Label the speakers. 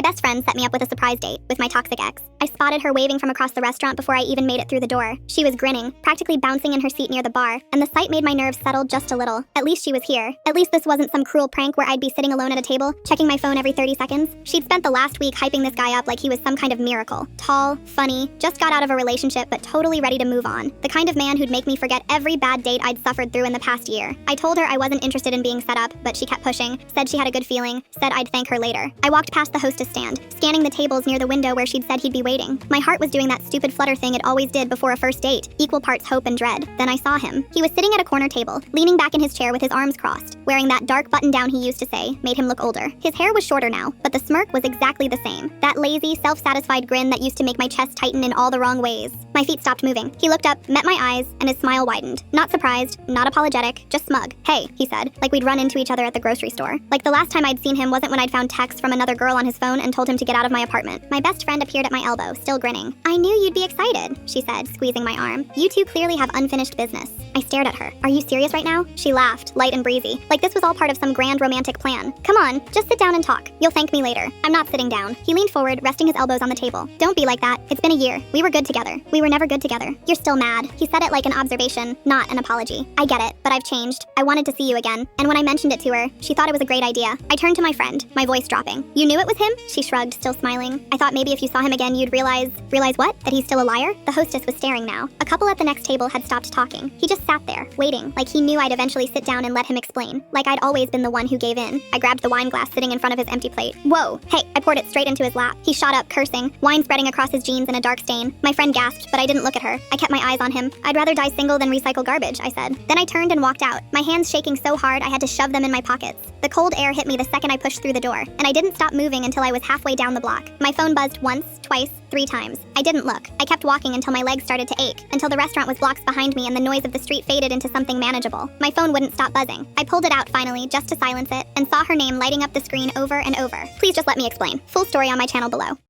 Speaker 1: My best friend set me up with a surprise date with my toxic ex. I spotted her waving from across the restaurant before I even made it through the door. She was grinning, practically bouncing in her seat near the bar, and the sight made my nerves settle just a little. At least she was here. At least this wasn't some cruel prank where I'd be sitting alone at a table, checking my phone every 30 seconds. She'd spent the last week hyping this guy up like he was some kind of miracle. Tall, funny, just got out of a relationship but totally ready to move on. The kind of man who'd make me forget every bad date I'd suffered through in the past year. I told her I wasn't interested in being set up, but she kept pushing, said she had a good feeling, said I'd thank her later. I walked past the hostess stand, scanning the tables near the window where she'd said he'd be waiting. My heart was doing that stupid flutter thing it always did before a first date, equal parts hope and dread. Then I saw him. He was sitting at a corner table, leaning back in his chair with his arms crossed. Wearing that dark button-down he used to say made him look older. His hair was shorter now, but the smirk was exactly the same. That lazy, self-satisfied grin that used to make my chest tighten in all the wrong ways. My feet stopped moving. He looked up, met my eyes, and his smile widened. Not surprised, not apologetic, just smug. "Hey," he said, like we'd run into each other at the grocery store. Like the last time I'd seen him wasn't when I'd found texts from another girl on his phone and told him to get out of my apartment. My best friend appeared at my elbow, still grinning. "I knew you'd be excited," she said, squeezing my arm. "You two clearly have unfinished business." I stared at her. "Are you serious right now?" She laughed, light and breezy, like this was all part of some grand romantic plan. "Come on, just sit down and talk. You'll thank me later." "I'm not sitting down." He leaned forward, resting his elbows on the table. "Don't be like that. It's been a year. We were good together. We were never good together. You're still mad." He said it like an observation, not an apology. "I get it, but I've changed. I wanted to see you again." And when I mentioned it to her, she thought it was a great idea. I turned to my friend, my voice dropping. "You knew it was him?" She shrugged, still smiling. "I thought maybe if you saw him again you'd realize..." "Realize what? That he's still a liar?" The hostess was staring now. A couple at the next table had stopped talking. He just sat there, waiting, like he knew I'd eventually sit down and let him explain. Like I'd always been the one who gave in. I grabbed the wine glass sitting in front of his empty plate. "Whoa, hey," I poured it straight into his lap. He shot up, cursing, wine spreading across his jeans in a dark stain. My friend gasped, but I didn't look at her. I kept my eyes on him. "I'd rather die single than recycle garbage," I said. Then I turned and walked out, my hands shaking so hard I had to shove them in my pockets. The cold air hit me the second I pushed through the door, and I didn't stop moving until I was halfway down the block. My phone buzzed once, twice, 3 times. I didn't look. I kept walking until my legs started to ache, until the restaurant was blocks behind me and the noise of the street faded into something manageable. My phone wouldn't stop buzzing. I pulled it out finally, just to silence it, and saw her name lighting up the screen over and over. Please just let me explain. Full story on my channel below.